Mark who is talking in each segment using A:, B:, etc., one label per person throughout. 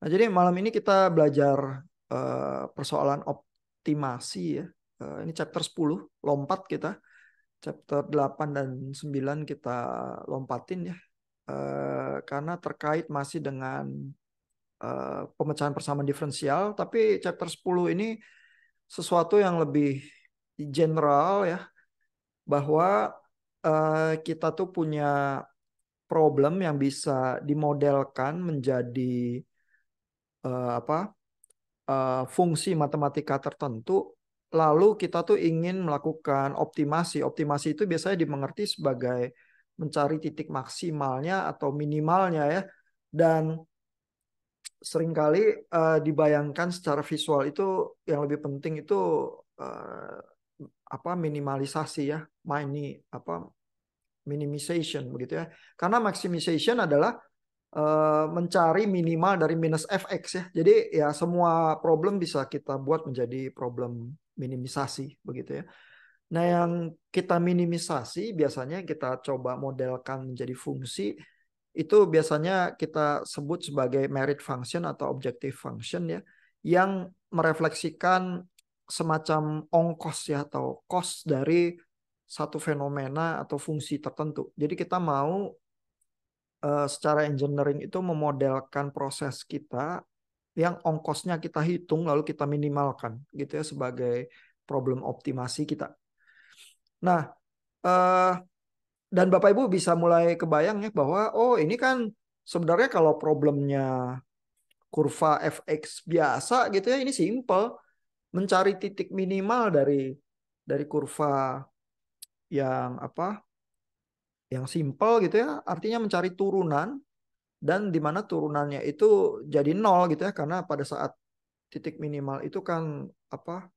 A: Nah, jadi malam ini kita belajar persoalan optimasi ya. Ini chapter 10, lompat kita. Chapter 8 dan 9 kita lompatin ya. Karena terkait masih dengan pemecahan persamaan diferensial, tapi chapter 10 ini sesuatu yang lebih general ya, bahwa kita tuh punya problem yang bisa dimodelkan menjadi apa fungsi matematika tertentu, lalu kita tuh ingin melakukan optimasi. Optimasi itu biasanya dimengerti sebagai mencari titik maksimalnya atau minimalnya ya. Dan seringkali dibayangkan secara visual itu yang lebih penting itu eh, minimalisasi ya, minimization begitu ya. Karena maximization adalah mencari minimal dari minus fx ya. Jadi ya semua problem bisa kita buat menjadi problem minimisasi begitu ya. Nah, yang kita minimisasi biasanya kita coba modelkan menjadi fungsi itu biasanya kita sebut sebagai merit function atau objective function ya, yang merefleksikan semacam ongkos ya atau cost dari satu fenomena atau fungsi tertentu. Jadi kita mau secara engineering itu memodelkan proses kita yang ongkosnya kita hitung lalu kita minimalkan gitu ya sebagai problem optimasi kita. Nah, eh, dan Bapak Ibu bisa mulai kebayang ya bahwa oh ini kan sebenarnya kalau problemnya kurva fx biasa gitu ya ini simple, mencari titik minimal dari kurva yang yang simple gitu ya, artinya mencari turunan dan di mana turunannya itu jadi nol gitu ya karena pada saat titik minimal itu kan apa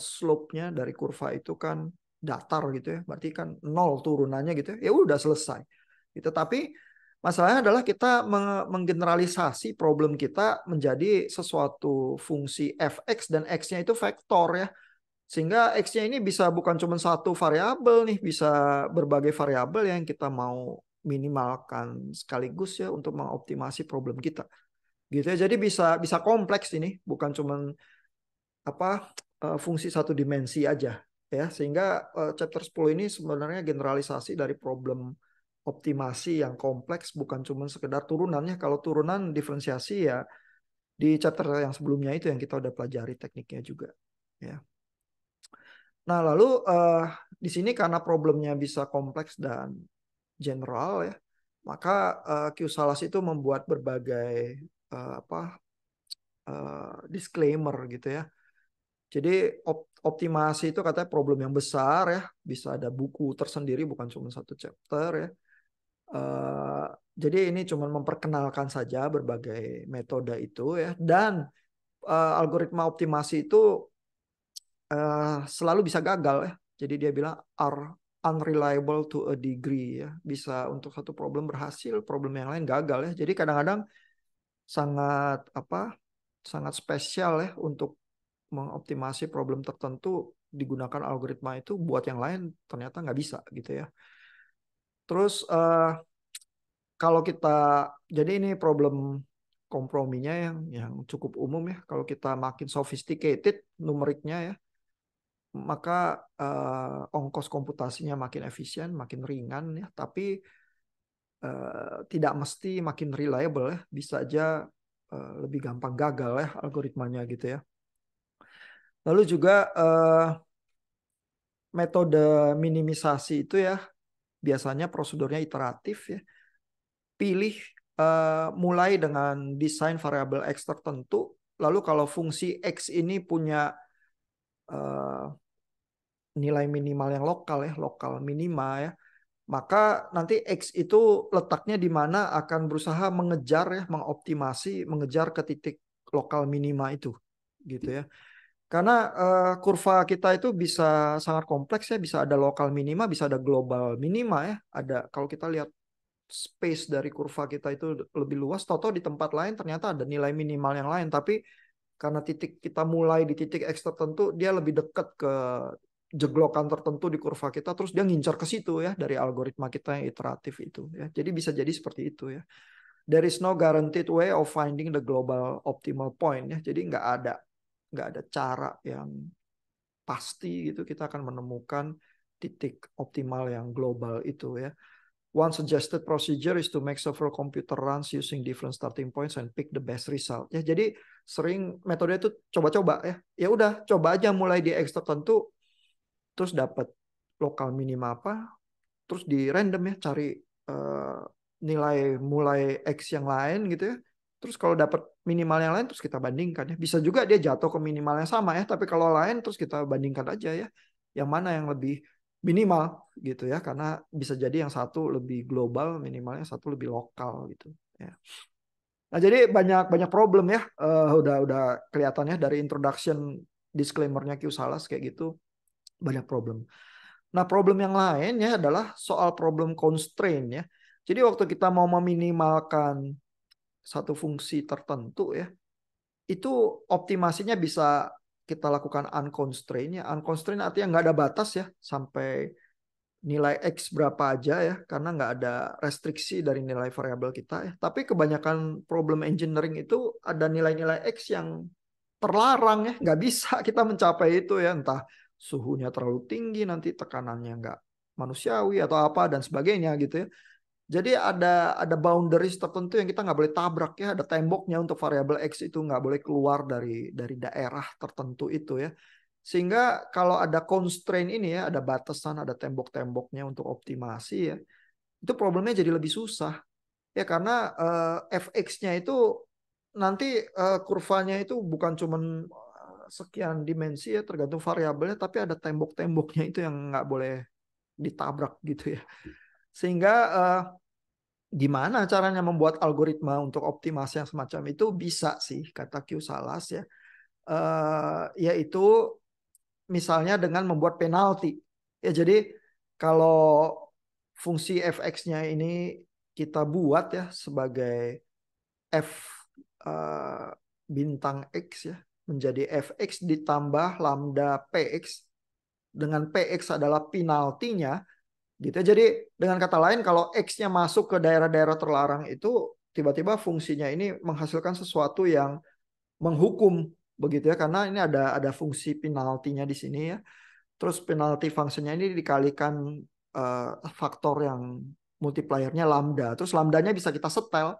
A: slope-nya dari kurva itu kan datar gitu ya, berarti kan nol turunannya gitu ya, ya udah selesai gitu. Tapi masalahnya adalah kita menggeneralisasi problem kita menjadi sesuatu fungsi fx dan x-nya itu vektor ya, sehingga x-nya ini bisa bukan cuma satu variabel nih, bisa berbagai variabel yang kita mau minimalkan sekaligus ya untuk mengoptimasi problem kita gitu ya. Jadi bisa bisa kompleks ini, bukan cuman apa fungsi satu dimensi aja ya. Sehingga chapter 10 ini sebenarnya generalisasi dari problem optimasi yang kompleks, bukan cuman sekedar turunannya. Kalau turunan diferensiasi ya di chapter yang sebelumnya itu yang kita udah pelajari tekniknya juga ya. Nah, lalu di sini karena problemnya bisa kompleks dan general ya, maka Q-Salas itu membuat berbagai disclaimer gitu ya. Jadi optimasi itu katanya problem yang besar ya, bisa ada buku tersendiri bukan cuma satu chapter ya. Eh, jadi ini cuma memperkenalkan saja berbagai metode itu ya, dan algoritma optimasi itu selalu bisa gagal ya. Jadi dia bilang are unreliable to a degree ya. Bisa untuk satu problem berhasil, problem yang lain gagal ya. Jadi kadang-kadang sangat sangat spesial ya untuk mengoptimasi problem tertentu digunakan algoritma itu, buat yang lain ternyata nggak bisa gitu ya. Terus kalau kita jadi ini problem komprominya yang cukup umum ya. Kalau kita makin sophisticated numeriknya ya, maka ongkos komputasinya makin efisien, makin ringan ya, tapi tidak mesti makin reliable ya, bisa aja lebih gampang gagal ya algoritmanya gitu ya. Lalu juga metode minimisasi itu ya biasanya prosedurnya iteratif ya. Pilih mulai dengan desain variabel X tertentu, lalu kalau fungsi X ini punya eh, nilai minimal yang lokal ya, lokal minima ya, maka nanti X itu letaknya di mana akan berusaha mengejar ya, mengoptimasi, mengejar ke titik lokal minima itu gitu ya. Karena kurva kita itu bisa sangat kompleks ya, bisa ada lokal minima, bisa ada global minima ya. Ada kalau kita lihat space dari kurva kita itu lebih luas, toto di tempat lain ternyata ada nilai minimal yang lain, tapi karena titik kita mulai di titik X tertentu, dia lebih dekat ke jeglokan tertentu di kurva kita, terus dia ngincar ke situ ya dari algoritma kita yang iteratif itu ya. Jadi bisa jadi seperti itu ya. there is no guaranteed way of finding the global optimal point ya. Jadi nggak ada cara yang pasti gitu kita akan menemukan titik optimal yang global itu ya. One suggested procedure is to make several computer runs using different starting points and pick the best result. Ya, jadi sering metode itu coba-coba ya. Ya udah, coba aja mulai di X tertentu, terus dapat lokal minima apa, terus di random ya cari nilai mulai X yang lain gitu ya. Terus kalau dapat minimal yang lain terus kita bandingkan ya. Bisa juga dia jatuh ke minimal yang sama ya, tapi kalau lain terus kita bandingkan aja ya. Yang mana yang lebih minimal gitu ya, karena bisa jadi yang satu lebih global minimalnya, satu lebih lokal gitu ya. Nah, jadi banyak problem ya. Udah kelihatannya dari introduction disclaimer-nya Q Salas kayak gitu, banyak problem. Nah, problem yang lain ya adalah soal problem constraint ya. Jadi waktu kita mau meminimalkan satu fungsi tertentu ya, itu optimasinya bisa kita lakukan unconstrained ya. Unconstrained artinya nggak ada batas ya, sampai nilai X berapa aja ya, karena nggak ada restriksi dari nilai variabel kita ya. Tapi kebanyakan problem engineering itu ada nilai-nilai X yang terlarang ya, nggak bisa kita mencapai itu ya, entah suhunya terlalu tinggi, nanti tekanannya nggak manusiawi atau apa dan sebagainya gitu ya. Jadi ada boundaries tertentu yang kita nggak boleh tabrak ya, ada temboknya untuk variabel X itu nggak boleh keluar dari daerah tertentu itu ya. Sehingga kalau ada constraint ini ya, ada batasan, ada tembok-temboknya untuk optimasi ya, itu problemnya jadi lebih susah. Ya karena fx-nya itu nanti kurvanya itu bukan cuman sekian dimensi ya, tergantung variabelnya, tapi ada tembok-temboknya itu yang nggak boleh ditabrak gitu ya. Sehingga gimana caranya membuat algoritma untuk optimasi yang semacam itu bisa sih, kata Q Salas ya, yaitu misalnya dengan membuat penalti. Ya jadi kalau fungsi fx-nya ini kita buat ya sebagai f bintang x ya, menjadi fx ditambah lambda px, dengan px adalah penaltinya gitu. Jadi dengan kata lain, kalau x-nya masuk ke daerah-daerah terlarang itu, tiba-tiba fungsinya ini menghasilkan sesuatu yang menghukum begitu ya, karena ini ada fungsi penaltinya di sini ya. Terus penalti fungsinya ini dikalikan faktor yang multipliernya lambda. Terus lambdanya bisa kita setel.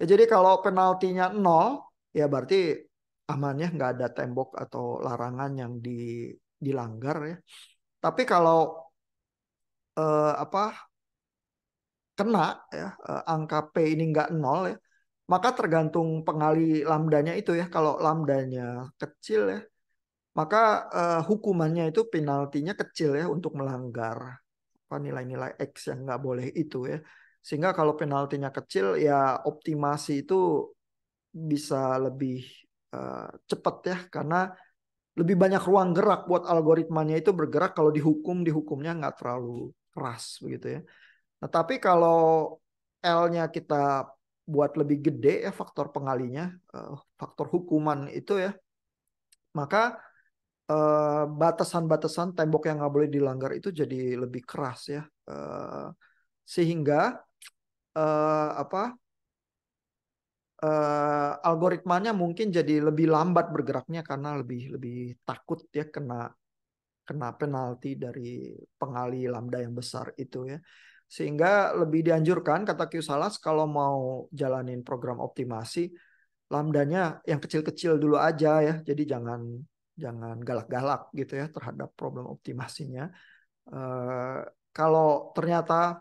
A: Ya, jadi kalau penaltinya 0 ya berarti aman ya, nggak ada tembok atau larangan yang dilanggar ya. Tapi kalau kena ya, angka P ini nggak 0 ya, maka tergantung pengali lambdanya itu ya. Kalau lambdanya kecil ya, maka hukumannya itu penaltinya kecil ya untuk melanggar nilai-nilai X yang nggak boleh itu ya. Sehingga kalau penaltinya kecil ya optimasi itu bisa lebih cepat ya, karena lebih banyak ruang gerak buat algoritmanya itu bergerak. Kalau dihukumnya nggak terlalu keras begitu ya. Nah, tapi kalau L-nya kita buat lebih gede ya, faktor pengalinya, faktor hukuman itu ya, maka batasan-batasan tembok yang nggak boleh dilanggar itu jadi lebih keras ya. Sehingga apa algoritmanya mungkin jadi lebih lambat bergeraknya, karena lebih lebih takut ya kena penalti dari pengali lambda yang besar itu ya. Sehingga lebih dianjurkan, kata Q Salas, kalau mau jalanin program optimasi, lambdanya yang kecil-kecil dulu aja ya. Jadi jangan galak-galak gitu ya terhadap problem optimasinya. Kalau ternyata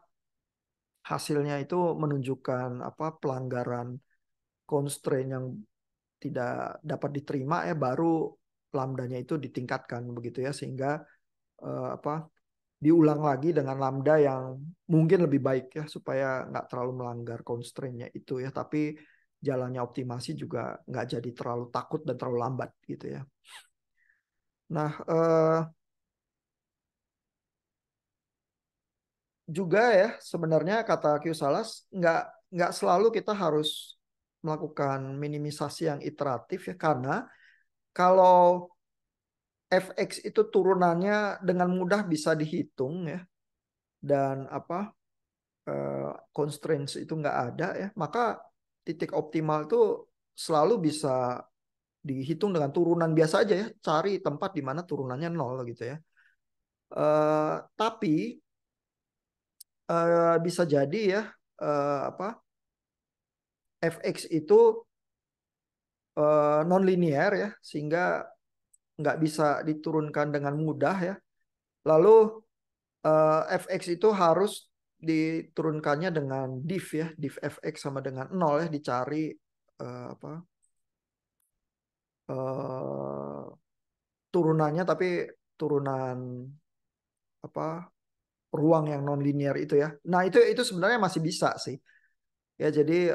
A: hasilnya itu menunjukkan pelanggaran constraint yang tidak dapat diterima ya, baru lambdanya itu ditingkatkan begitu ya, sehingga apa diulang lagi dengan lambda yang mungkin lebih baik ya, supaya nggak terlalu melanggar constraint-nya itu ya, tapi jalannya optimasi juga nggak jadi terlalu takut dan terlalu lambat gitu ya. Nah, juga ya sebenarnya kata Q Salas, nggak selalu kita harus melakukan minimisasi yang iteratif ya, karena kalau fx itu turunannya dengan mudah bisa dihitung ya, dan constraints itu nggak ada ya, maka titik optimal itu selalu bisa dihitung dengan turunan biasa aja ya, cari tempat di mana turunannya 0 gitu ya. Tapi bisa jadi ya apa fx itu non linear ya, sehingga nggak bisa diturunkan dengan mudah ya. Lalu fx itu harus diturunkannya dengan div ya, div fx sama dengan 0 ya, dicari apa turunannya, tapi turunan apa ruang yang non linear itu ya. Nah, itu sebenarnya masih bisa sih. Ya, jadi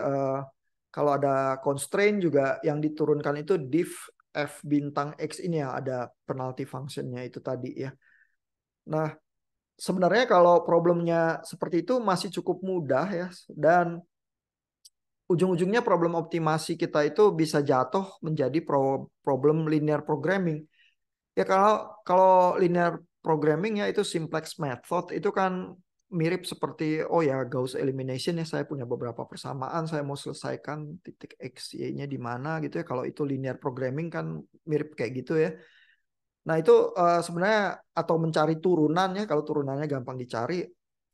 A: kalau ada constraint juga yang diturunkan itu div f bintang x ini yang ada penalty functionnya itu tadi ya. Nah, sebenarnya kalau problemnya seperti itu masih cukup mudah ya, dan ujung-ujungnya problem optimasi kita itu bisa jatuh menjadi problem linear programming. Ya kalau linear programming ya itu simplex method itu kan mirip seperti Gauss elimination ya, saya punya beberapa persamaan, saya mau selesaikan titik x y-nya di mana gitu ya. Kalau itu linear programming kan mirip kayak gitu ya. Nah, itu sebenarnya atau mencari turunan ya, kalau turunannya gampang dicari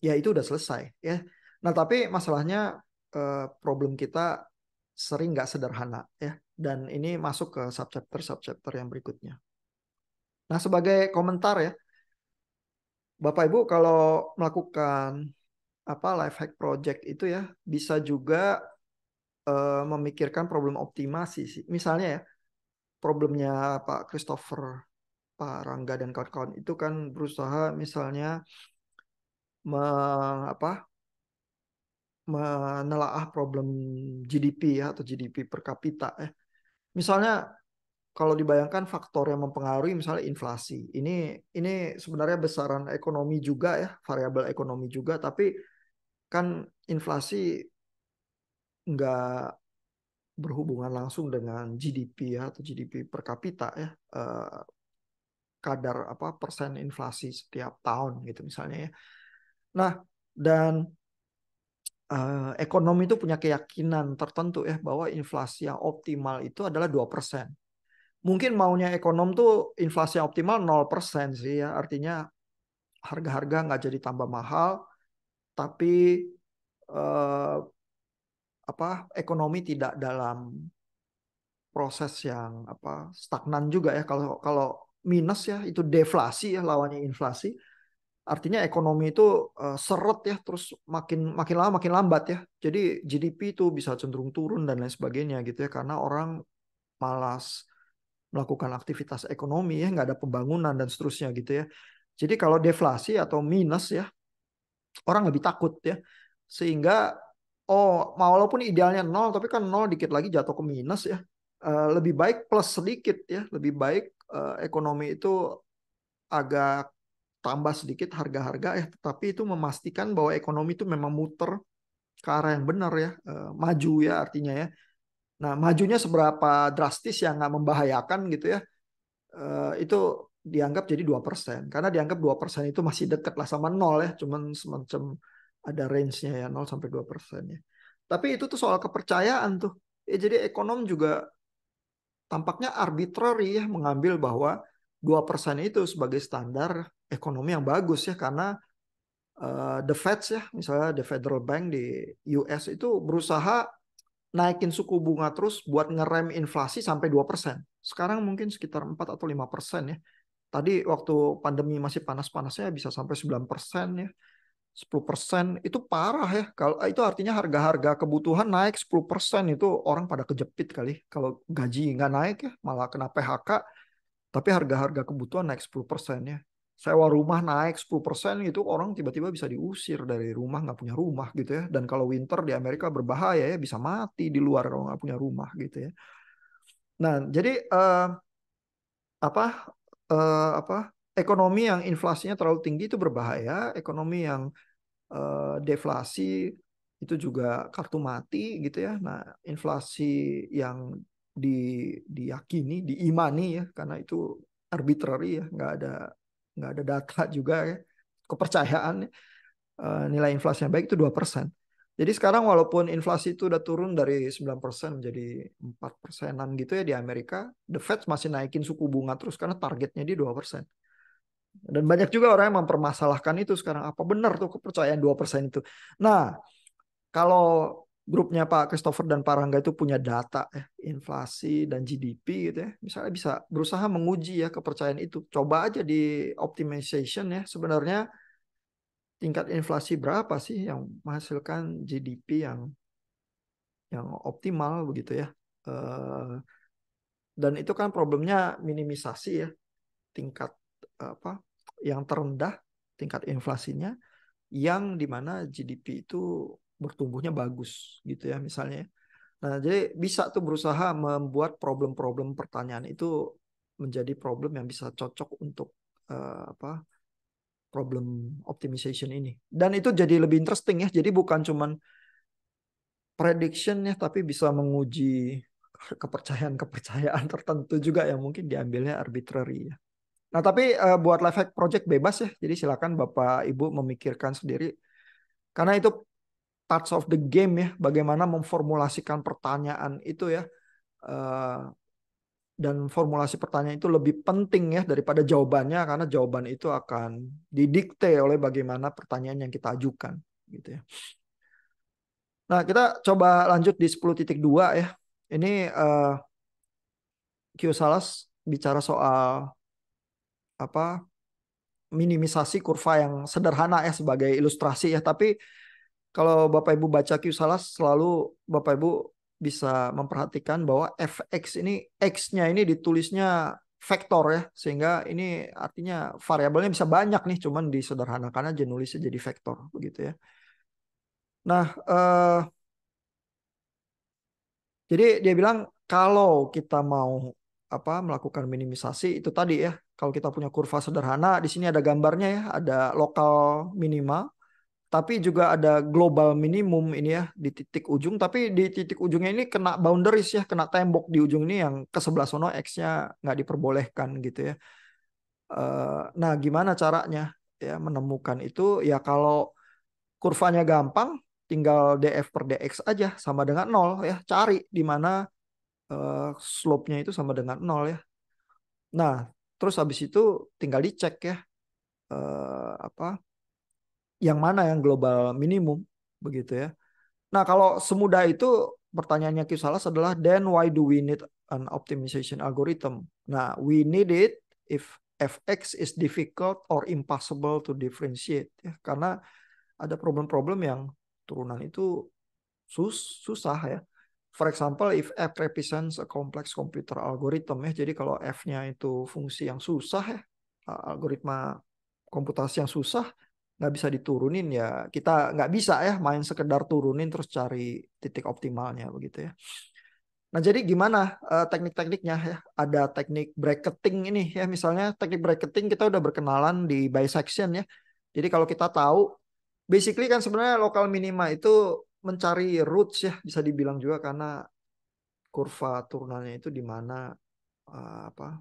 A: ya itu udah selesai ya. Nah, tapi masalahnya problem kita sering nggak sederhana ya, dan ini masuk ke subchapter yang berikutnya. Nah, sebagai komentar ya, Bapak Ibu kalau melakukan life hack project itu ya bisa juga memikirkan problem optimasi sih. Misalnya ya, problemnya Pak Christopher, Pak Rangga dan kawan-kawan itu kan berusaha misalnya me, menelaah problem GDP ya, atau GDP per kapita ya. Misalnya kalau dibayangkan faktor yang mempengaruhi misalnya inflasi. Ini sebenarnya besaran ekonomi juga ya, variabel ekonomi juga, tapi kan inflasi nggak berhubungan langsung dengan GDP ya, atau GDP per kapita ya. Kadar persen inflasi setiap tahun gitu misalnya ya. Nah, dan ekonomi itu punya keyakinan tertentu ya bahwa inflasi yang optimal itu adalah 2%. Mungkin maunya ekonom tuh inflasi yang optimal 0% sih ya. Artinya harga-harga nggak jadi tambah mahal, tapi eh, ekonomi tidak dalam proses yang stagnan juga ya. Kalau kalau minus ya itu deflasi ya, lawannya inflasi. Artinya ekonomi itu seret ya, terus makin makin lama makin lambat ya. Jadi GDP itu bisa cenderung turun dan lain sebagainya gitu ya, karena orang malas melakukan aktivitas ekonomi ya, nggak ada pembangunan dan seterusnya gitu ya. Jadi kalau deflasi atau minus ya, orang lebih takut ya. Sehingga walaupun idealnya nol, tapi kan nol dikit lagi jatuh ke minus ya. Lebih baik plus sedikit ya, lebih baik ekonomi itu agak tambah sedikit harga-harga ya, tetapi itu memastikan bahwa ekonomi itu memang muter ke arah yang benar ya, maju ya artinya ya. Nah, majunya seberapa drastis yang nggak membahayakan gitu ya, itu dianggap jadi 2%. Karena dianggap 2% itu masih dekat lah sama nol ya, cuman semacam ada range-nya ya, 0 sampai 2% ya. Tapi itu tuh soal kepercayaan tuh. Ya, jadi ekonom juga tampaknya arbitrary ya, mengambil bahwa 2% itu sebagai standar ekonomi yang bagus ya, karena the Fed ya, misalnya the Federal Bank di US itu berusaha naikin suku bunga terus buat ngerem inflasi sampai 2%. Sekarang mungkin sekitar 4 atau 5% ya. Tadi waktu pandemi masih panas-panasnya bisa sampai 9% ya. 10% itu parah ya. Kalau itu artinya harga-harga kebutuhan naik 10%, itu orang pada kejepit kali. Kalau gaji nggak naik ya, malah kena PHK. Tapi harga-harga kebutuhan naik 10% ya. Sewa rumah naik 10% gitu, orang tiba-tiba bisa diusir dari rumah, nggak punya rumah gitu ya. Dan kalau winter di Amerika berbahaya ya, bisa mati di luar kalau nggak punya rumah gitu ya. Nah, jadi apa apa ekonomi yang inflasinya terlalu tinggi itu berbahaya, ekonomi yang deflasi itu juga kartu mati gitu ya. Nah, inflasi yang di, diyakini, diimani ya, karena itu arbitrary ya, nggak ada data juga ya, kepercayaan ya. Nilai inflasi yang baik itu 2%. Jadi sekarang walaupun inflasi itu udah turun dari 9% menjadi 4%-an gitu ya di Amerika, The Fed masih naikin suku bunga terus karena targetnya di 2%. Dan banyak juga orang yang mempermasalahkan itu sekarang. Apa benar tuh kepercayaan 2% itu? Nah, kalau grupnya Pak Christopher dan Pak Rangga itu punya data inflasi dan GDP gitu ya, misalnya bisa berusaha menguji ya kepercayaan itu. Coba aja di optimization ya, sebenarnya tingkat inflasi berapa sih yang menghasilkan GDP yang optimal begitu ya. Eh, dan itu kan problemnya minimisasi ya, tingkat apa yang terendah tingkat inflasinya yang dimana GDP itu bertumbuhnya bagus gitu ya misalnya. Nah, jadi bisa tuh berusaha membuat problem-problem pertanyaan itu menjadi problem yang bisa cocok untuk apa problem optimization ini. Dan itu jadi lebih interesting ya. Jadi bukan cuman prediction ya, tapi bisa menguji kepercayaan-kepercayaan tertentu juga yang mungkin diambilnya arbitrary ya. Nah, tapi buat life hack project bebas ya. Jadi silakan Bapak Ibu memikirkan sendiri. Karena itu parts of the game ya, bagaimana memformulasikan pertanyaan itu ya. Eh, dan formulasi pertanyaan itu lebih penting ya daripada jawabannya, karena jawaban itu akan didikte oleh bagaimana pertanyaan yang kita ajukan gitu ya. Nah, kita coba lanjut di 10.2 ya. Ini Kiyosaki bicara soal apa minimisasi kurva yang sederhana ya sebagai ilustrasi ya. Tapi kalau Bapak Ibu baca Kiyosaki selalu Bapak Ibu bisa memperhatikan bahwa fx ini x-nya ini ditulisnya vektor ya, sehingga ini artinya variabelnya bisa banyak nih, cuman disederhanakan aja nulisnya jadi vektor begitu ya. Nah, jadi dia bilang kalau kita mau melakukan minimisasi itu tadi ya, kalau kita punya kurva sederhana, di sini ada gambarnya ya, ada lokal minima, tapi juga ada global minimum ini ya di titik ujung, tapi di titik ujungnya ini kena boundaries ya, kena tembok di ujung ini yang ke sebelah sono X-nya nggak diperbolehkan gitu ya. Nah, gimana caranya ya menemukan itu? Ya kalau kurvanya gampang, tinggal df per dx aja sama dengan 0 ya. Cari di mana slope-nya itu sama dengan 0 ya. Nah, terus habis itu tinggal dicek ya apa yang mana yang global minimum begitu ya. Nah, kalau semudah itu pertanyaannya Kisalas adalah then why do we need an optimization algorithm? Nah, we need it if fx is difficult or impossible to differentiate ya. Karena ada problem-problem yang turunan itu susah ya. For example, if f represents a complex computer algorithm ya. Jadi kalau f-nya itu fungsi yang susah ya, algoritma komputasi yang susah, nggak bisa diturunin ya. Kita nggak bisa ya main sekedar turunin terus cari titik optimalnya begitu ya. Nah, jadi gimana teknik-tekniknya ya? Ada teknik bracketing ini ya. Misalnya teknik bracketing kita udah berkenalan di bisection ya. Jadi kalau kita tahu, basically kan sebenarnya lokal minima itu mencari roots ya, bisa dibilang juga karena kurva turunannya itu di mana apa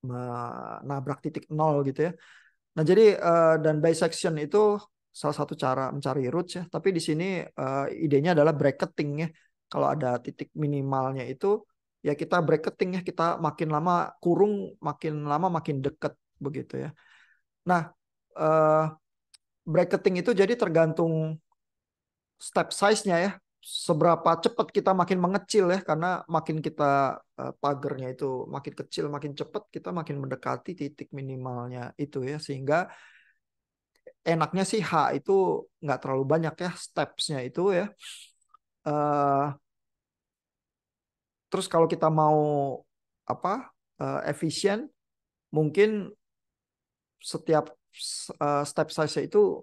A: menabrak titik nol gitu ya. Nah, jadi dan bisection itu salah satu cara mencari roots ya. Tapi di sini idenya adalah bracketing ya. Kalau ada titik minimalnya itu ya kita bracketing ya. Kita makin lama kurung, makin lama makin dekat begitu ya. Nah, uh, bracketing itu jadi tergantung step size-nya ya. Seberapa cepat kita makin mengecil ya, karena makin kita pagernya itu makin kecil, makin cepat kita makin mendekati titik minimalnya itu ya, sehingga enaknya sih H itu nggak terlalu banyak ya steps-nya itu ya. Terus kalau kita mau apa efisien, mungkin setiap step size itu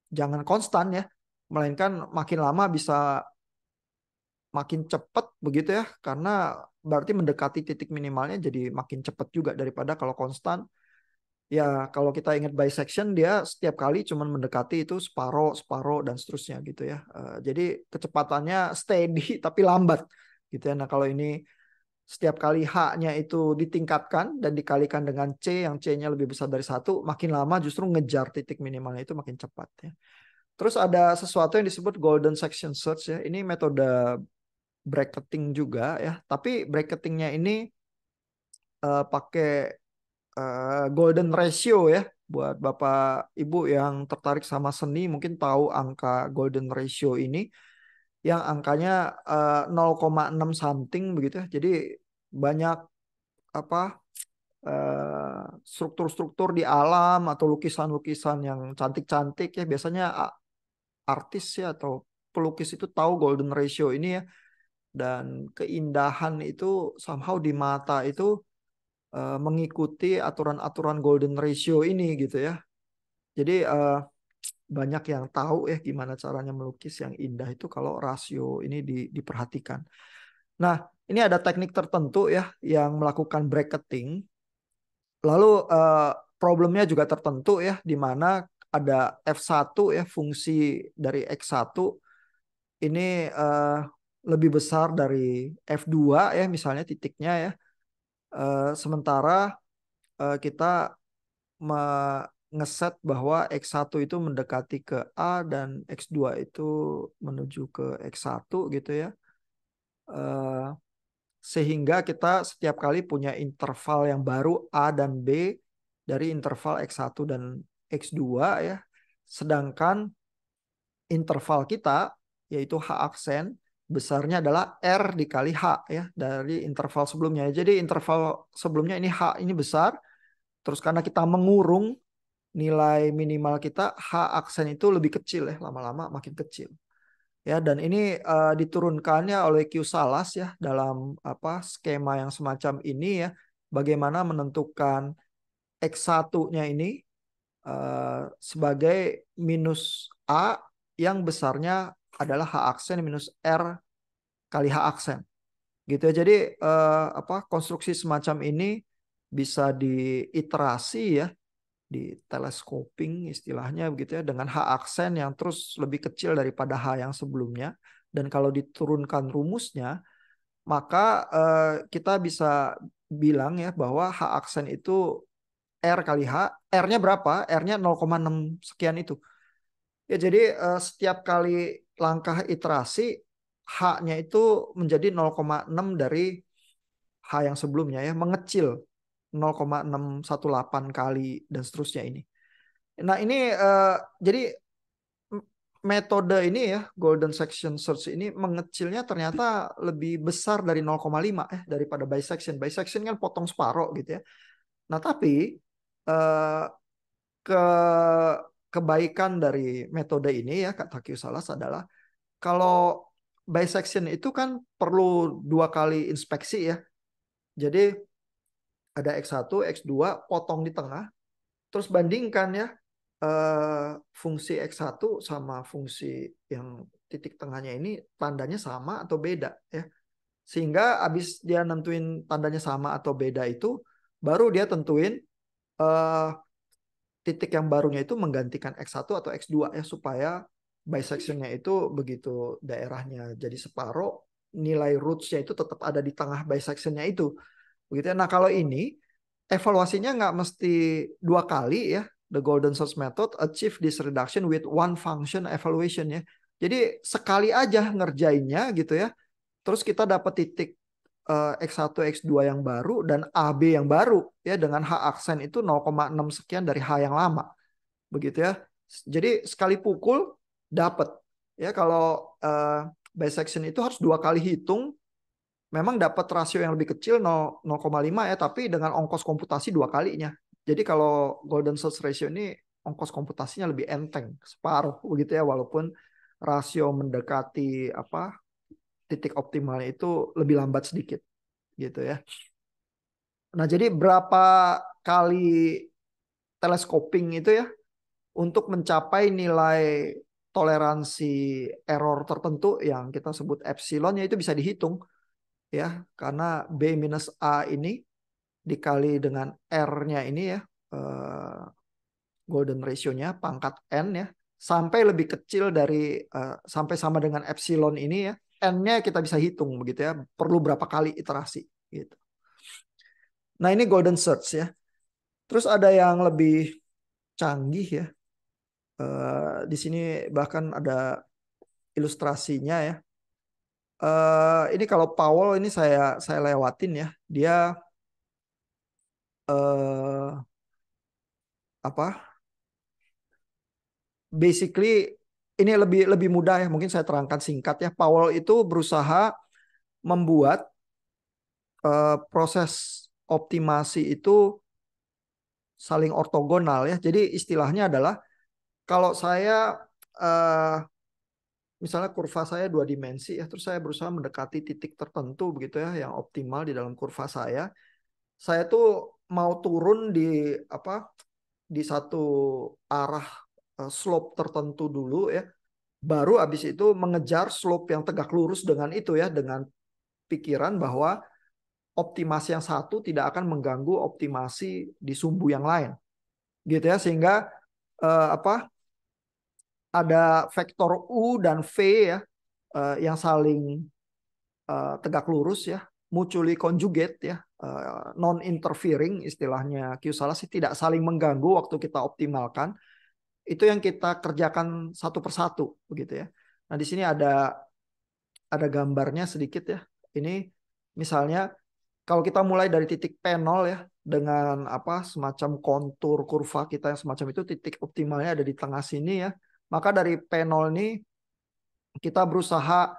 A: jangan konstan ya, melainkan makin lama bisa makin cepat begitu ya, karena berarti mendekati titik minimalnya jadi makin cepat juga daripada kalau konstan. Ya, kalau kita ingat bisection, dia setiap kali cuma mendekati itu separuh, separuh, dan seterusnya gitu ya. Jadi kecepatannya steady tapi lambat gitu ya. Nah, kalau ini setiap kali H-nya itu ditingkatkan dan dikalikan dengan C, yang C-nya lebih besar dari 1, makin lama justru ngejar titik minimalnya itu makin cepat ya. Terus ada sesuatu yang disebut golden section search ya. Ini metode bracketing juga ya. Tapi bracketingnya ini pakai golden ratio ya. Buat Bapak Ibu yang tertarik sama seni mungkin tahu angka golden ratio ini yang angkanya 0,6 something begitu ya. Jadi banyak apa struktur-struktur di alam atau lukisan-lukisan yang cantik-cantik ya biasanya artis ya atau pelukis itu tahu golden ratio ini ya, dan keindahan itu somehow di mata itu mengikuti aturan-aturan golden ratio ini gitu ya. Jadi banyak yang tahu ya gimana caranya melukis yang indah itu kalau rasio ini diperhatikan. Nah, ini ada teknik tertentu ya yang melakukan bracketing. Lalu problemnya juga tertentu ya di mana ada F1 ya, fungsi dari X1 ini lebih besar dari F2 ya misalnya titiknya ya. Sementara kita ngeset bahwa X1 itu mendekati ke A dan X2 itu menuju ke X1 gitu ya. Eh, Sehingga kita setiap kali punya interval yang baru A dan B dari interval X1 dan X2 ya. Sedangkan interval kita yaitu H aksen besarnya adalah R dikali H ya dari interval sebelumnya. Jadi interval sebelumnya ini H ini besar, terus karena kita mengurung nilai minimal kita H aksen itu lebih kecil ya, lama-lama makin kecil. Ya, dan ini diturunkannya oleh Q Salas ya dalam skema yang semacam ini ya, bagaimana menentukan X1-nya ini sebagai minus A yang besarnya adalah H aksen minus R kali H aksen. Gitu ya. Jadi konstruksi semacam ini bisa diiterasi ya, di telescoping istilahnya begitu ya, dengan H aksen yang terus lebih kecil daripada H yang sebelumnya. Dan kalau diturunkan rumusnya, maka kita bisa bilang ya bahwa H aksen itu R kali H, R-nya berapa? R-nya 0,6 sekian itu. Ya jadi setiap kali langkah iterasi H-nya itu menjadi 0,6 dari H yang sebelumnya ya, mengecil 0,618 kali dan seterusnya ini. Nah, ini jadi metode ini ya, golden section search ini mengecilnya ternyata lebih besar dari 0,5 daripada bisection. Bisection kan potong separuh gitu ya. Nah, tapi eh, ke kebaikan dari metode ini ya kata Q Salas adalah kalau bisection itu kan perlu 2 kali inspeksi ya. Jadi ada X1, X2, potong di tengah, terus bandingkan ya fungsi X1 sama fungsi yang titik tengahnya ini tandanya sama atau beda ya. Sehingga habis dia nentuin tandanya sama atau beda itu baru dia tentuin eh, titik yang barunya itu menggantikan X1 atau X2 ya supaya bisectionnya itu begitu daerahnya jadi separuh, nilai rootsnya itu tetap ada di tengah bisectionnya itu. Begitu ya. Nah, kalau ini evaluasinya nggak mesti 2 kali ya. The golden search method achieve this reduction with one function evaluation ya. Jadi sekali aja ngerjainnya gitu ya. Terus kita dapat titik X1, X2 yang baru dan AB yang baru ya dengan H aksen itu 0,6 sekian dari H yang lama. Begitu ya. Jadi sekali pukul dapat. Ya kalau bisection itu harus 2 kali hitung, memang dapat rasio yang lebih kecil 0,5 ya, tapi dengan ongkos komputasi 2 kalinya. Jadi kalau golden search ratio ini ongkos komputasinya lebih enteng, separuh begitu ya, walaupun rasio mendekati titik optimalnya itu lebih lambat sedikit gitu ya. Nah, jadi berapa kali telescoping itu ya untuk mencapai nilai toleransi error tertentu yang kita sebut epsilonnya itu bisa dihitung ya, karena B minus A ini dikali dengan R-nya ini ya, golden ratio-nya pangkat N ya, sampai lebih kecil dari sampai sama dengan epsilon ini ya, N-nya kita bisa hitung begitu ya, perlu berapa kali iterasi gitu. Nah, ini golden search ya. Terus ada yang lebih canggih ya, Di sini bahkan ada ilustrasinya ya. Ini kalau Powell ini saya lewatin ya. Dia apa? Basically ini lebih lebih mudah ya. Mungkin saya terangkan singkat ya. Powell itu berusaha membuat proses optimasi itu saling ortogonal ya. Jadi istilahnya adalah kalau saya misalnya kurva saya 2 dimensi ya, terus saya berusaha mendekati titik tertentu begitu ya yang optimal di dalam kurva saya. Saya tuh mau turun di apa? Di satu arah slope tertentu dulu ya. Baru habis itu mengejar slope yang tegak lurus dengan itu ya, dengan pikiran bahwa optimasi yang satu tidak akan mengganggu optimasi di sumbu yang lain. Gitu ya, sehingga apa? Ada vektor U dan V ya yang saling tegak lurus ya, mutually conjugate ya, non interfering istilahnya Q Salas, tidak saling mengganggu waktu kita optimalkan. Itu yang kita kerjakan satu persatu begitu ya. Nah, di sini ada gambarnya sedikit ya. Ini misalnya kalau kita mulai dari titik P0 ya, dengan apa semacam kontur kurva kita yang semacam itu, titik optimalnya ada di tengah sini ya. Maka dari P0 ini kita berusaha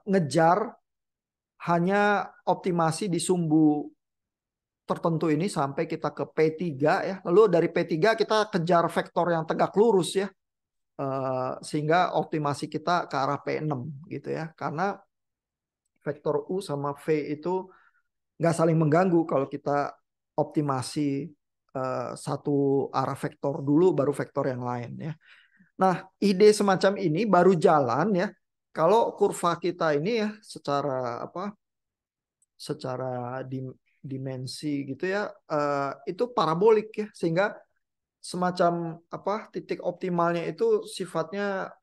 A: ngejar hanya optimasi di sumbu tertentu ini sampai kita ke P3 ya. Lalu dari P3 kita kejar vektor yang tegak lurus ya. Sehingga optimasi kita ke arah P6 gitu ya. Karena vektor U sama V itu nggak saling mengganggu kalau kita optimasi satu arah vektor dulu baru vektor yang lain ya. Nah, ide semacam ini baru jalan ya kalau kurva kita ini ya secara apa? Secara dimensi gitu ya, itu parabolik ya, sehingga semacam apa titik optimalnya itu sifatnya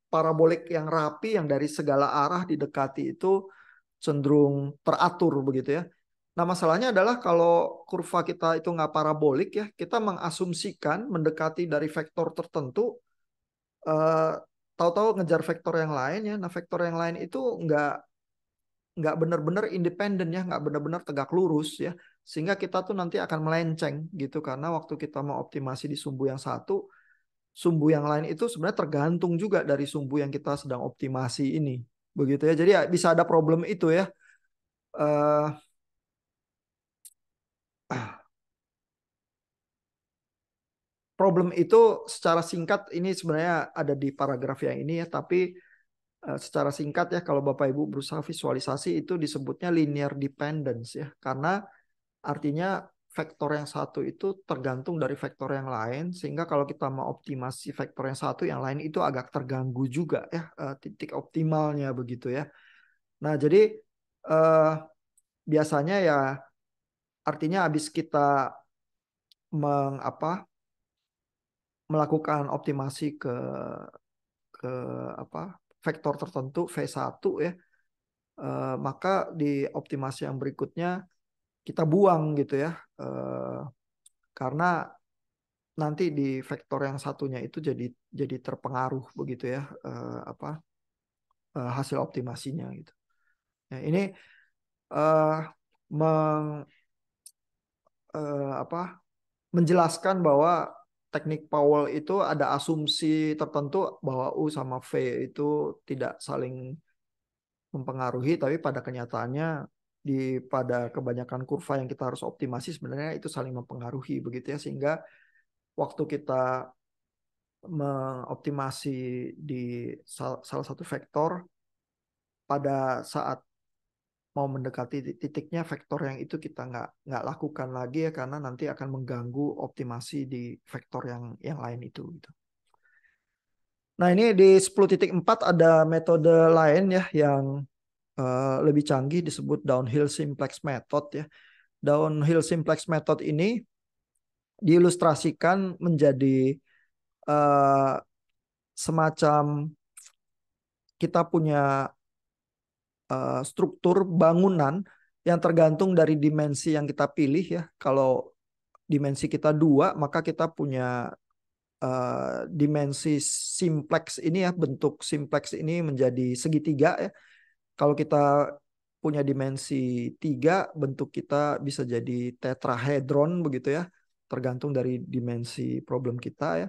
A: parabolik yang rapi yang dari segala arah didekati itu cenderung teratur begitu ya. Nah, masalahnya adalah kalau kurva kita itu nggak parabolik ya, kita mengasumsikan mendekati dari vektor tertentu, eh, tahu-tahu ngejar vektor yang lain ya. Nah, vektor yang lain itu nggak benar-benar independen ya, nggak benar-benar tegak lurus ya, sehingga kita tuh nanti akan melenceng gitu karena waktu kita mau optimasi di sumbu yang satu, sumbu yang lain itu sebenarnya tergantung juga dari sumbu yang kita sedang optimasi ini, begitu ya. Jadi ya, bisa ada problem itu ya. Eh, Problem itu secara singkat ini sebenarnya ada di paragraf yang ini ya, tapi secara singkat ya kalau Bapak Ibu berusaha visualisasi itu disebutnya linear dependence ya, karena artinya vektor yang satu itu tergantung dari vektor yang lain, sehingga kalau kita mau optimasi vektor yang satu, yang lain itu agak terganggu juga ya titik optimalnya begitu ya. Nah, jadi eh, biasanya ya artinya habis kita melakukan optimasi ke apa vektor tertentu V1 ya, maka di optimasi yang berikutnya kita buang gitu ya, karena nanti di vektor yang satunya itu jadi terpengaruh begitu ya, hasil optimasinya gitu. Nah, ini uh, meng, menjelaskan bahwa teknik Powell itu ada asumsi tertentu bahwa U sama V itu tidak saling mempengaruhi, tapi pada kenyataannya pada kebanyakan kurva yang kita harus optimasi sebenarnya itu saling mempengaruhi begitu ya, sehingga waktu kita mengoptimasi di salah satu vektor, pada saat mau mendekati titiknya vektor yang itu kita nggak lakukan lagi ya, karena nanti akan mengganggu optimasi di vektor yang lain itu gitu. Nah, ini di 10.4 ada metode lain ya yang lebih canggih, disebut downhill simplex method ya. Downhill simplex method ini diilustrasikan menjadi uh, semacam kita punya struktur bangunan yang tergantung dari dimensi yang kita pilih ya. Kalau dimensi kita 2, maka kita punya dimensi simplex ini ya, bentuk simplex ini menjadi segitiga ya. Kalau kita punya dimensi 3, bentuk kita bisa jadi tetrahedron begitu ya, tergantung dari dimensi problem kita ya.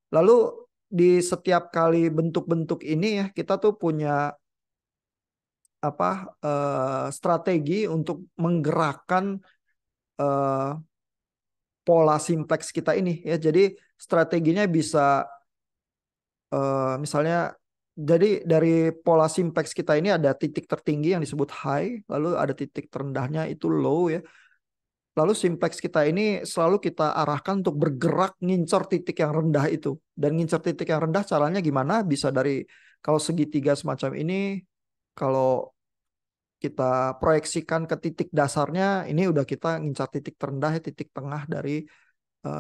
A: Lalu di setiap kali bentuk-bentuk ini ya, kita tuh punya strategi untuk menggerakkan eh, pola simplex kita ini ya. Jadi strateginya bisa misalnya, jadi dari pola simplex kita ini ada titik tertinggi yang disebut high, lalu ada titik terendahnya itu low ya. Lalu simplex kita ini selalu kita arahkan untuk bergerak ngincer titik yang rendah itu. Dan ngincer titik yang rendah caranya gimana? Bisa dari, kalau segitiga semacam ini, kalau kita proyeksikan ke titik dasarnya, ini udah kita ngincar titik terendah ya, titik tengah dari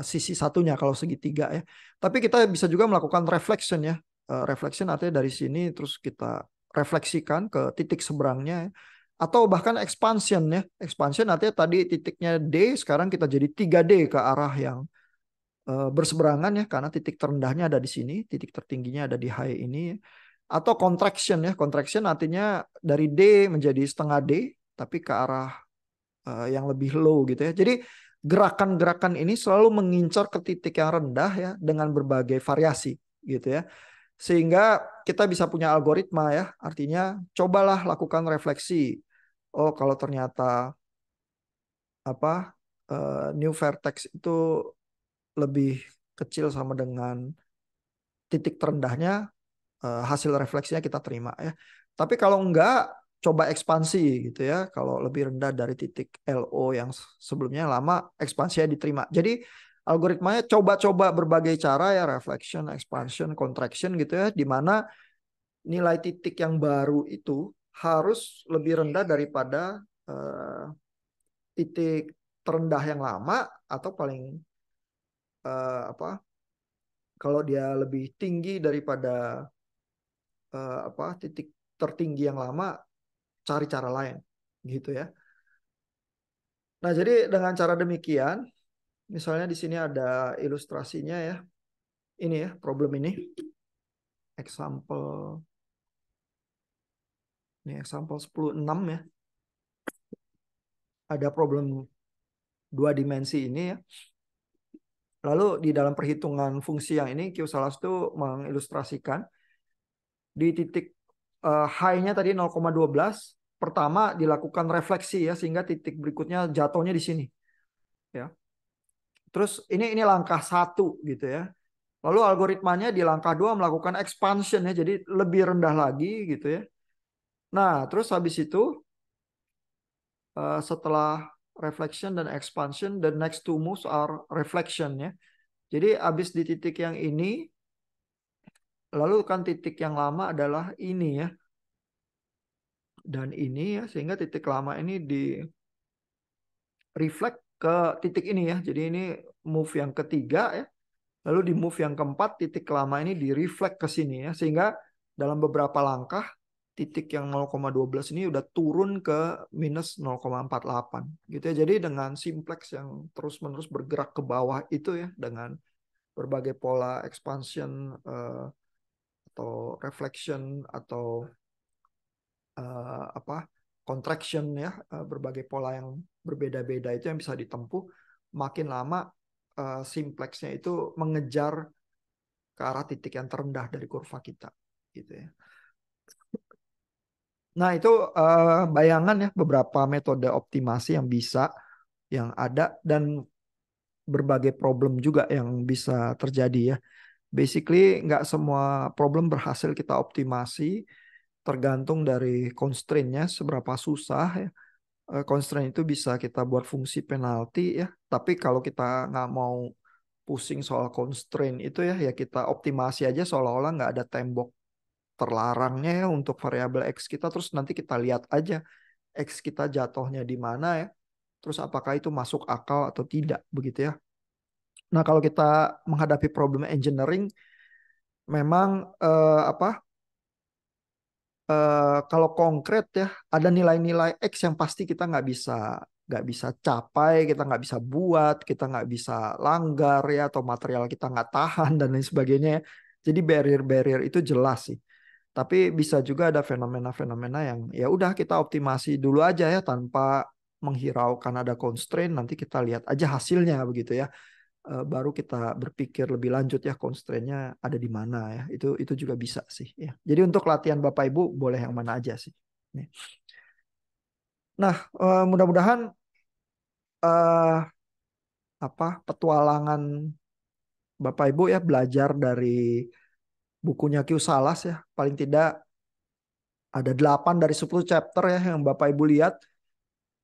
A: sisi satunya kalau segitiga ya. Tapi kita bisa juga melakukan reflection ya. Reflection artinya dari sini terus kita refleksikan ke titik seberangnya ya. Atau bahkan expansion ya. Expansion artinya tadi titiknya D, sekarang kita jadi 3D ke arah yang berseberangan ya, karena titik terendahnya ada di sini, titik tertingginya ada di high ini ya. Atau contraction ya. Contraction artinya dari D menjadi setengah D tapi ke arah yang lebih low gitu ya. Jadi gerakan-gerakan ini selalu mengincar ke titik yang rendah ya, dengan berbagai variasi gitu ya. Sehingga kita bisa punya algoritma ya. Artinya cobalah lakukan refleksi. Oh, kalau ternyata new vertex itu lebih kecil sama dengan titik terendahnya, hasil refleksinya kita terima ya. Tapi kalau enggak, coba ekspansi gitu ya. Kalau lebih rendah dari titik LO yang sebelumnya lama, ekspansinya diterima. Jadi algoritmanya coba-coba berbagai cara ya, reflection, expansion, contraction gitu ya, di mana nilai titik yang baru itu harus lebih rendah daripada titik terendah yang lama, atau paling kalau dia lebih tinggi daripada titik tertinggi yang lama, cari cara lain gitu ya. Nah, jadi dengan cara demikian, misalnya di sini ada ilustrasinya ya. Ini ya, problem ini. Example, ini example 10.6 ya. Ada problem dua dimensi ini ya. Lalu di dalam perhitungan fungsi yang ini, Q-Salas itu mengilustrasikan di titik high-nya tadi 0,12, pertama dilakukan refleksi ya, sehingga titik berikutnya jatuhnya di sini ya. Terus ini langkah satu gitu ya. Lalu algoritmanya di langkah 2 melakukan expansion ya, jadi lebih rendah lagi gitu ya. Nah, terus habis itu setelah reflection dan expansion, the next two moves are reflection ya. Jadi habis di titik yang ini, lalu kan titik yang lama adalah ini ya. Dan ini ya, sehingga titik lama ini di reflect ke titik ini ya. Jadi ini move yang ketiga ya. Lalu di move yang keempat, titik lama ini di reflect ke sini ya. Sehingga dalam beberapa langkah, titik yang 0,12 ini udah turun ke minus 0,48 gitu ya. Jadi dengan simplex yang terus-menerus bergerak ke bawah itu ya, dengan berbagai pola expansion atau reflection atau contraction ya, berbagai pola yang berbeda-beda itu yang bisa ditempuh. Makin lama simplexnya itu mengejar ke arah titik yang terendah dari kurva kita gitu ya. Nah, itu bayangan ya, beberapa metode optimasi yang ada, dan berbagai problem juga yang bisa terjadi ya. Basically nggak semua problem berhasil kita optimasi, tergantung dari constraint-nya seberapa susah ya. Constraint itu bisa kita buat fungsi penalti ya. Tapi kalau kita nggak mau pusing soal constraint itu ya, ya kita optimasi aja seolah-olah nggak ada tembok terlarangnya ya untuk variabel X kita. Terus nanti kita lihat aja X kita jatuhnya di mana ya. Terus apakah itu masuk akal atau tidak begitu ya. Nah, kalau kita menghadapi problem engineering, memang kalau konkret ya, ada nilai-nilai X yang pasti kita nggak bisa nggak bisa capai, kita nggak bisa buat, kita nggak bisa langgar ya, atau material kita nggak tahan dan lain sebagainya. Jadi barrier-barrier itu jelas sih. Tapi bisa juga ada fenomena-fenomena yang ya udah kita optimasi dulu aja ya tanpa menghiraukan ada constraint. Nanti kita lihat aja hasilnya begitu ya. Baru kita berpikir lebih lanjut ya constraint-nya ada di mana ya. Itu juga bisa sih ya. Jadi untuk latihan Bapak Ibu boleh yang mana aja sih. Nih. Nah, mudah-mudahan eh, petualangan Bapak Ibu ya belajar dari bukunya Q Salas ya. Paling tidak ada 8 dari 10 chapter ya yang Bapak Ibu lihat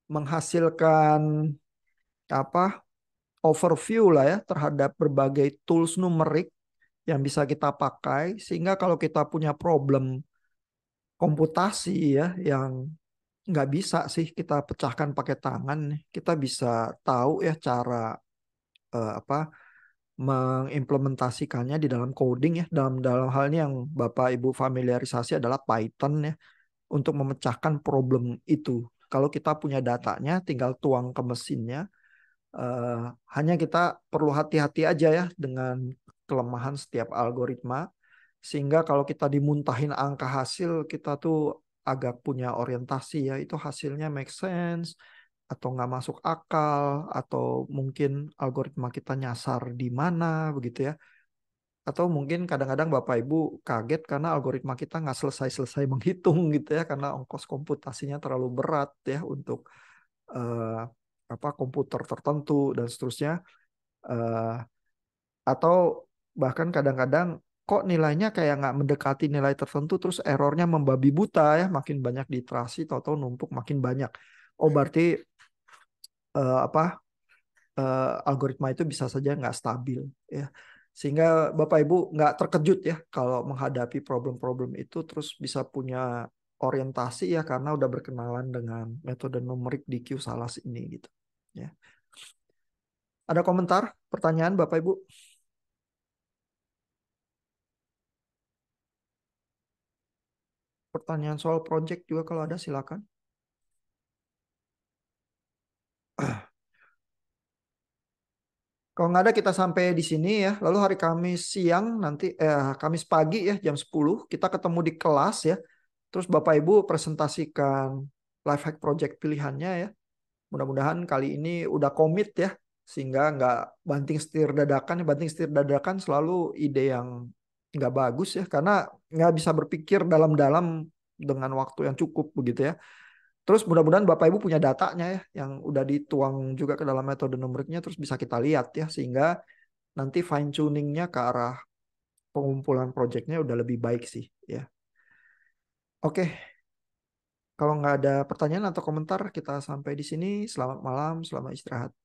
A: menghasilkan apa overview lah ya terhadap berbagai tools numerik yang bisa kita pakai sehingga kalau kita punya problem komputasi ya yang nggak bisa sih kita pecahkan pakai tangan nih, kita bisa tahu ya cara apa mengimplementasikannya di dalam coding ya dalam dalam hal ini yang Bapak Ibu familiarisasi adalah Python ya untuk memecahkan problem itu. Kalau kita punya datanya tinggal tuang ke mesinnya. Eh, Hanya kita perlu hati-hati aja ya dengan kelemahan setiap algoritma. Sehingga kalau kita dimuntahin angka hasil, kita tuh agak punya orientasi ya. Itu hasilnya make sense atau nggak masuk akal atau mungkin algoritma kita nyasar di mana begitu ya. Atau mungkin kadang-kadang Bapak Ibu kaget karena algoritma kita nggak selesai-selesai menghitung gitu ya karena ongkos komputasinya terlalu berat ya untuk eh, komputer tertentu dan seterusnya. Eh, atau bahkan kadang-kadang kok nilainya kayak nggak mendekati nilai tertentu terus errornya membabi buta ya makin banyak diiterasi tahu-tahu numpuk makin banyak. Oh berarti apa algoritma itu bisa saja nggak stabil ya. Sehingga Bapak Ibu nggak terkejut ya kalau menghadapi problem-problem itu terus bisa punya orientasi ya karena udah berkenalan dengan metode numerik di Q Salas ini gitu. Ya. Ada komentar, pertanyaan Bapak Ibu? Pertanyaan soal project juga kalau ada silakan. Kalau nggak ada kita sampai di sini ya. Lalu hari Kamis siang nanti Kamis pagi ya jam 10 kita ketemu di kelas ya. Terus Bapak Ibu presentasikan life hack project pilihannya ya. Mudah-mudahan kali ini udah komit ya sehingga nggak banting setir dadakan. Banting setir dadakan selalu ide yang nggak bagus ya karena nggak bisa berpikir dalam-dalam dengan waktu yang cukup begitu ya. Terus mudah-mudahan Bapak Ibu punya datanya ya yang udah dituang juga ke dalam metode numeriknya terus bisa kita lihat ya sehingga nanti fine tuningnya ke arah pengumpulan proyeknya udah lebih baik sih ya. Oke, kalau nggak ada pertanyaan atau komentar kita sampai di sini. Selamat malam, selamat istirahat.